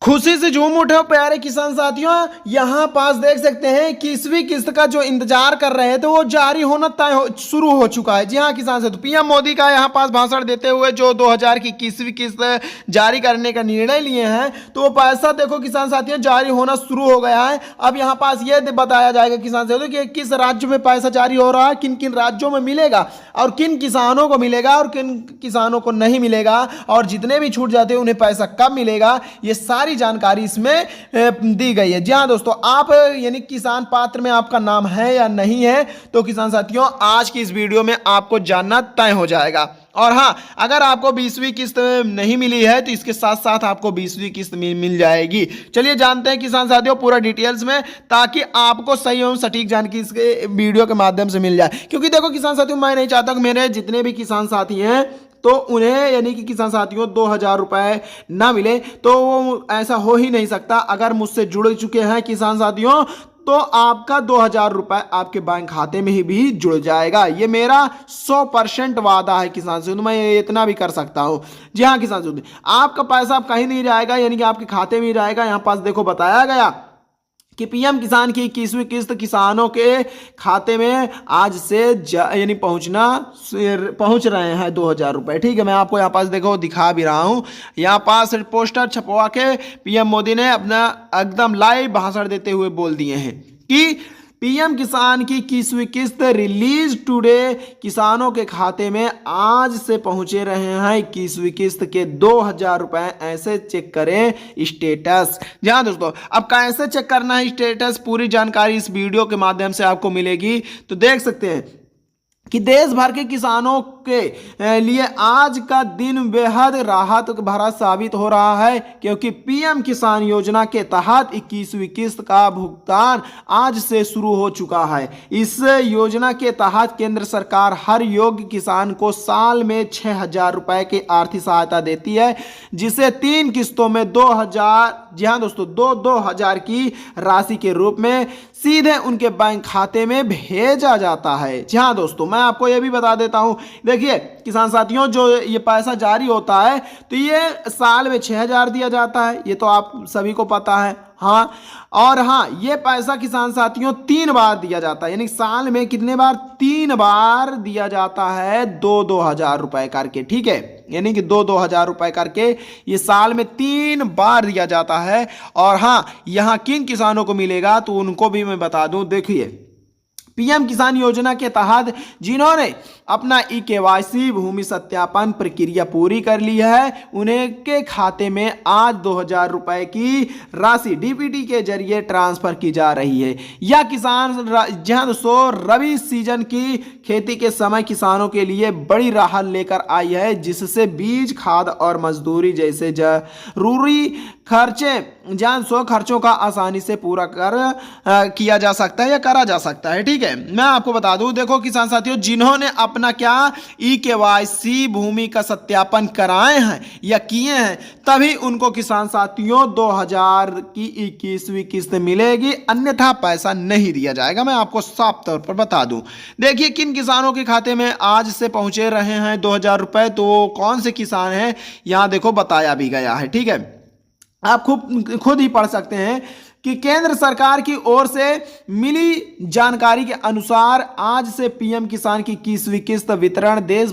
खुशी से झूम उठे हो प्यारे किसान साथियों। यहाँ पास देख सकते हैं कि 21वीं किस्त का जो इंतजार कर रहे थे वो जारी होना शुरू हो चुका है। जी हाँ किसान साथियों, पीएम मोदी का यहाँ पास भाषण देते हुए जो 2000 की 21वीं किस्त जारी करने का निर्णय लिए हैं, तो वो पैसा देखो किसान साथियों जारी होना शुरू हो गया है। अब यहाँ पास ये बताया जाएगा किसान साथियों कि किस राज्य में पैसा जारी हो रहा है, किन किन राज्यों में मिलेगा और किन किसानों को मिलेगा और किन किसानों को नहीं मिलेगा, और जितने भी छूट जाते हैं उन्हें पैसा कब मिलेगा, ये सारी जानकारी इसमें दी गई है। जी हाँ दोस्तों, आप यानी किसान पात्र में आपका नाम है या नहीं है, तो किसान साथियों आज की इस वीडियो में आपको जानना तय हो जाएगा। और हाँ, अगर आपको 20वीं किस्त नहीं मिली है तो इसके साथ साथ आपको 20वीं किस्त मिल जाएगी। चलिए जानते हैं किसान साथियों पूरा डिटेल्स में, ताकि आपको सही एवं सटीक जानकारी इसके वीडियो के माध्यम से मिल जाए। क्योंकि देखो किसान साथियों, मैं नहीं चाहता कि मेरे जितने भी किसान साथी हैं तो उन्हें यानी कि किसान साथियों 2000 रुपए ना मिले, तो ऐसा हो ही नहीं सकता। अगर मुझसे जुड़ चुके हैं किसान साथियों तो आपका 2000 रुपए आपके बैंक खाते में ही भी जुड़ जाएगा। ये मेरा 100% वादा है किसान साथियों, मैं ये इतना भी कर सकता हूं। जी हाँ किसान साथियों, आपका पैसा अब कहीं नहीं जाएगा, यानी कि आपके खाते में ही रहेगा। यहां पास देखो बताया गया कि पीएम किसान की 21वीं किस्त किसानों के खाते में आज से यानी पहुंच रहे हैं 2000 रुपए। ठीक है, मैं आपको यहाँ पास देखो दिखा भी रहा हूँ। यहाँ पास पोस्टर छपवा के पीएम मोदी ने अपना एकदम लाइव भाषण देते हुए बोल दिए हैं कि पीएम किसान की 21वीं किस्त रिलीज टुडे, किसानों के खाते में आज से पहुंचे रहे हैं 21वीं किस्त के 2000 रुपए। ऐसे चेक करें स्टेटस। जी हाँ दोस्तों, अब कैसे चेक करना है स्टेटस, पूरी जानकारी इस वीडियो के माध्यम से आपको मिलेगी। तो देख सकते हैं कि देश भर के किसानों के लिए आज का दिन बेहद राहत भरा साबित हो रहा है, क्योंकि पीएम किसान योजना के तहत 21वीं किस्त का भुगतान आज से शुरू हो चुका है। इस योजना के तहत केंद्र सरकार हर योग्य किसान को साल में 6000 रुपए की आर्थिक सहायता देती है, जिसे 3 किस्तों में 2000, जी हाँ दोस्तों, 2000 की राशि के रूप में सीधे उनके बैंक खाते में भेजा जाता है। जी हाँ दोस्तों, मैं आपको यह भी बता देता हूं, देखिए किसान साथियों, जो ये पैसा जारी होता है तो ये साल में 6000 दिया जाता है, ये तो आप सभी को पता है। हाँ, और हाँ, ये पैसा किसान साथियों 3 बार दिया जाता है, यानी साल में कितने बार, 3 बार दिया जाता है, 2-2000 रुपए करके। ठीक है, यानी कि 2-2000 रुपए करके ये साल में 3 बार दिया जाता है। और हाँ, यहाँ किन किसानों को मिलेगा तो उनको भी मैं बता दूं। देखिए, पीएम किसान योजना के तहत जिन्होंने अपना ई-केवाईसी भूमि सत्यापन प्रक्रिया पूरी कर ली है, उन्हें के खाते में आज 2000 रुपए की राशि डीबीटी के जरिए ट्रांसफर की जा रही है। यह किसान जहां दोस्तों रबी सीजन की खेती के समय किसानों के लिए बड़ी राहत लेकर आई है, जिससे बीज, खाद और मजदूरी जैसे जरूरी खर्चों का आसानी से पूरा किया जा सकता है या करा जा सकता है। ठीक है, मैं आपको बता दूं, देखो किसान साथियों, जिन्होंने अपना क्या ई-केवाईसी भूमि का सत्यापन कराए हैं या किए हैं, तभी उनको किसान साथियों 2000 की 21वीं किस्त मिलेगी, अन्यथा पैसा नहीं दिया जाएगा। मैं आपको साफ तौर पर बता दूं। देखिए किन किसानों के खाते में आज से पहुंचे रहे हैं 2000 रुपए, तो कौन से किसान हैं यहां देखो बताया भी गया है। ठीक है, आप खुद ही पढ़ सकते हैं कि केंद्र सरकार की ओर से मिली जानकारी के अनुसार आज से पीएम किसान की 21वीं किस्त वितरण देश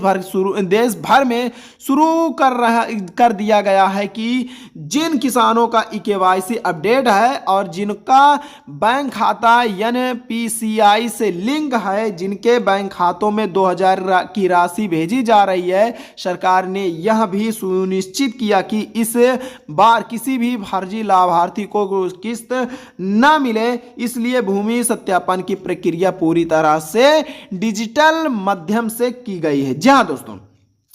भर में शुरू कर दिया गया है। कि जिन किसानों का ई-केवाईसी अपडेट है और जिनका बैंक खाता एनपीसीआई से लिंक है, जिनके बैंक खातों में 2000 की राशि भेजी जा रही है, सरकार ने यह भी सुनिश्चित किया कि इस बार किसी भी फर्जी लाभार्थी को किस्त ना मिले, इसलिए भूमि सत्यापन की प्रक्रिया पूरी तरह से डिजिटल माध्यम से की गई है। जी हाँ दोस्तों,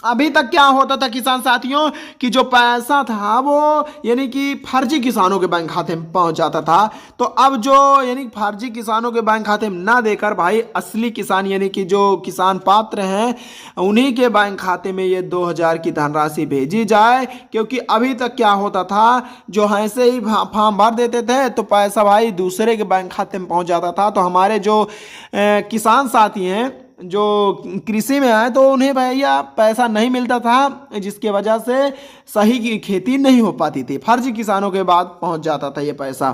अभी तक क्या होता था किसान साथियों कि जो पैसा था वो यानी कि फर्जी किसानों के बैंक खाते में पहुंच जाता था, तो अब जो यानी फर्जी किसानों के बैंक खाते में ना देकर भाई असली किसान यानी कि जो किसान पात्र हैं उन्हीं के बैंक खाते में ये 2000 की धनराशि भेजी जाए। क्योंकि अभी तक क्या होता था, जो ऐसे ही फॉर्म भर देते थे तो पैसा भाई दूसरे के बैंक खाते में पहुंच जाता था। तो हमारे जो किसान साथी हैं जो कृषि में है तो उन्हें भैया पैसा नहीं मिलता था, जिसके वजह से सही की खेती नहीं हो पाती थी। फर्जी किसानों के बाद पहुंच जाता था ये पैसा।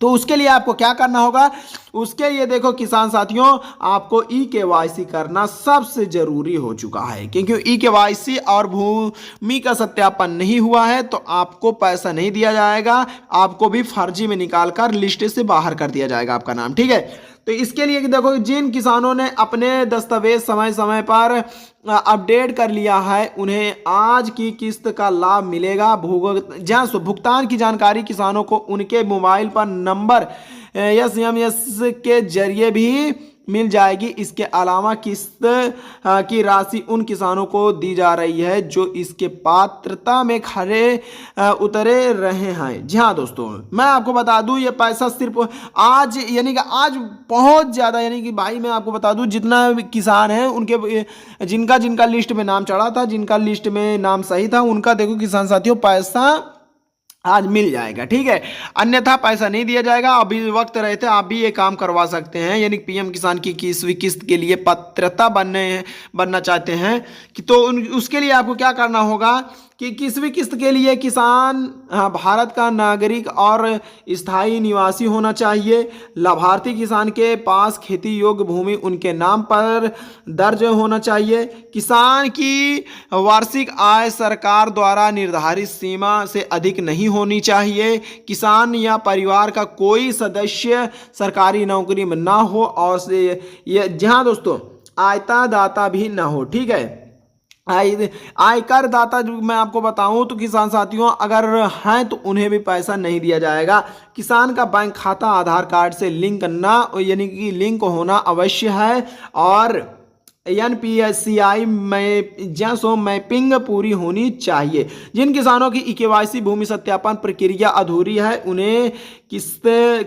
तो उसके लिए आपको क्या करना होगा, उसके लिए देखो किसान साथियों, आपको ई-केवाईसी करना सबसे जरूरी हो चुका है, क्योंकि ई-केवाईसी और भूमि का सत्यापन नहीं हुआ है तो आपको पैसा नहीं दिया जाएगा, आपको भी फर्जी में निकालकर लिस्ट से बाहर कर दिया जाएगा आपका नाम, ठीक है। तो इसके लिए देखो, जिन किसानों ने अपने दस्तावेज समय समय पर अपडेट कर लिया है उन्हें आज की किस्त का लाभ मिलेगा। भुगतान की जानकारी किसानों को उनके मोबाइल पर नंबर SMS के जरिए भी मिल जाएगी। इसके अलावा किस्त की राशि उन किसानों को दी जा रही है जो इसके पात्रता में खरे उतरे रहे हैं। जी हाँ दोस्तों, मैं आपको बता दूं ये पैसा सिर्फ आज यानी कि आज बहुत ज़्यादा, यानी कि भाई मैं आपको बता दूं जितना किसान है उनके जिनका जिनका लिस्ट में नाम चढ़ा था, जिनका लिस्ट में नाम सही था, उनका देखो किसान साथियों पैसा आज मिल जाएगा, ठीक है। अन्यथा पैसा नहीं दिया जाएगा। अभी वक्त रहते आप भी ये काम करवा सकते हैं, यानी PM किसान की 21वीं किस्त के लिए पात्रता बनना चाहते हैं कि तो उसके लिए आपको क्या करना होगा कि 21वीं किस्त के लिए किसान भारत का नागरिक और स्थायी निवासी होना चाहिए। लाभार्थी किसान के पास खेती योग्य भूमि उनके नाम पर दर्ज होना चाहिए। किसान की वार्षिक आय सरकार द्वारा निर्धारित सीमा से अधिक नहीं होनी चाहिए। किसान या परिवार का कोई सदस्य सरकारी नौकरी में ना हो और जहां दोस्तों आयता दाता भी ना हो, ठीक है। आयकर दाता जो मैं आपको बताऊं तो किसान साथियों अगर हैं तो उन्हें भी पैसा नहीं दिया जाएगा। किसान का बैंक खाता आधार कार्ड से लिंक करना यानी कि लिंक होना अवश्य है और NPSCI मैपिंग पूरी होनी चाहिए। जिन किसानों की ई-केवाईसी भूमि सत्यापन प्रक्रिया अधूरी है उन्हें किस्त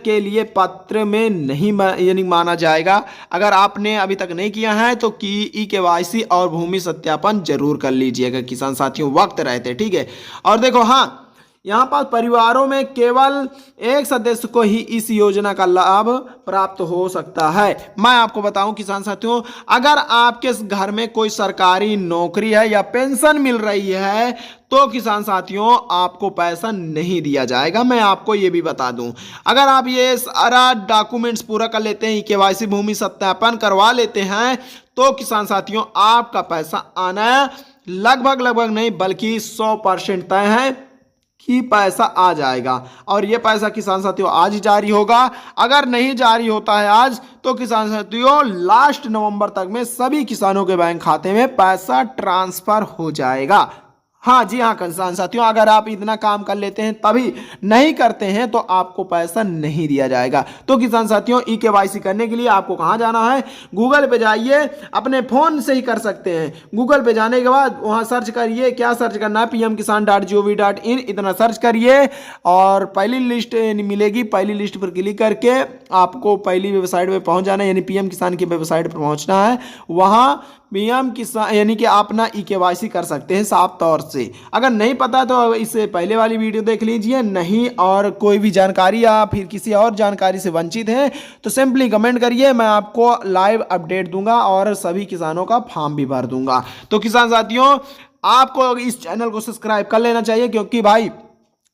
के लिए पात्र में नहीं यानी माना जाएगा। अगर आपने अभी तक नहीं किया है तो ई-केवाईसी और भूमि सत्यापन जरूर कर लीजिएगा किसान साथियों, वक्त रहते, ठीक है। और देखो हाँ, यहाँ पर परिवारों में केवल एक सदस्य को ही इस योजना का लाभ प्राप्त हो सकता है। मैं आपको बताऊं किसान साथियों, अगर आपके घर में कोई सरकारी नौकरी है या पेंशन मिल रही है तो किसान साथियों आपको पैसा नहीं दिया जाएगा। मैं आपको ये भी बता दूं, अगर आप ये सारा डॉक्यूमेंट्स पूरा कर लेते हैं, KYC भूमि सत्यापन करवा लेते हैं तो किसान साथियों आपका पैसा आना लगभग नहीं बल्कि 100% तय है कि पैसा आ जाएगा। और ये पैसा किसान साथियों आज ही जारी होगा। अगर नहीं जारी होता है आज तो किसान साथियों लास्ट नवंबर तक में सभी किसानों के बैंक खाते में पैसा ट्रांसफर हो जाएगा। हाँ जी हाँ किसान साथियों, अगर आप इतना काम कर लेते हैं तभी, नहीं करते हैं तो आपको पैसा नहीं दिया जाएगा। तो किसान साथियों ई-केवाईसी करने के लिए आपको कहाँ जाना है, गूगल पे जाइए, अपने फ़ोन से ही कर सकते हैं। गूगल पे जाने के बाद वहाँ सर्च करिए, क्या सर्च करना है, pmkisan.gov.in इतना सर्च करिए और पहली लिस्ट मिलेगी। पहली लिस्ट पर क्लिक करके आपको पहली वेबसाइट पर पहुँच जाना है, यानी PM किसान की वेबसाइट पर पहुँचना है। वहाँ PM किसान यानी कि आप ना ई-केवाईसी कर सकते हैं साफ तौर से। अगर नहीं पता तो इससे पहले वाली वीडियो देख लीजिए, नहीं और कोई भी जानकारी या फिर किसी और जानकारी से वंचित हैं तो सिंपली कमेंट करिए, मैं आपको लाइव अपडेट दूंगा और सभी किसानों का फॉर्म भी भर दूंगा। तो किसान साथियों आपको इस चैनल को सब्सक्राइब कर लेना चाहिए, क्योंकि भाई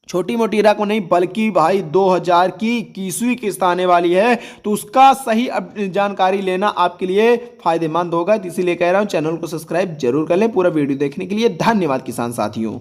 छोटी मोटी रकम नहीं बल्कि भाई 2000 की 21वीं किस्त आने वाली है तो उसका सही जानकारी लेना आपके लिए फायदेमंद होगा। इसीलिए कह रहा हूं चैनल को सब्सक्राइब जरूर कर लें। पूरा वीडियो देखने के लिए धन्यवाद किसान साथियों।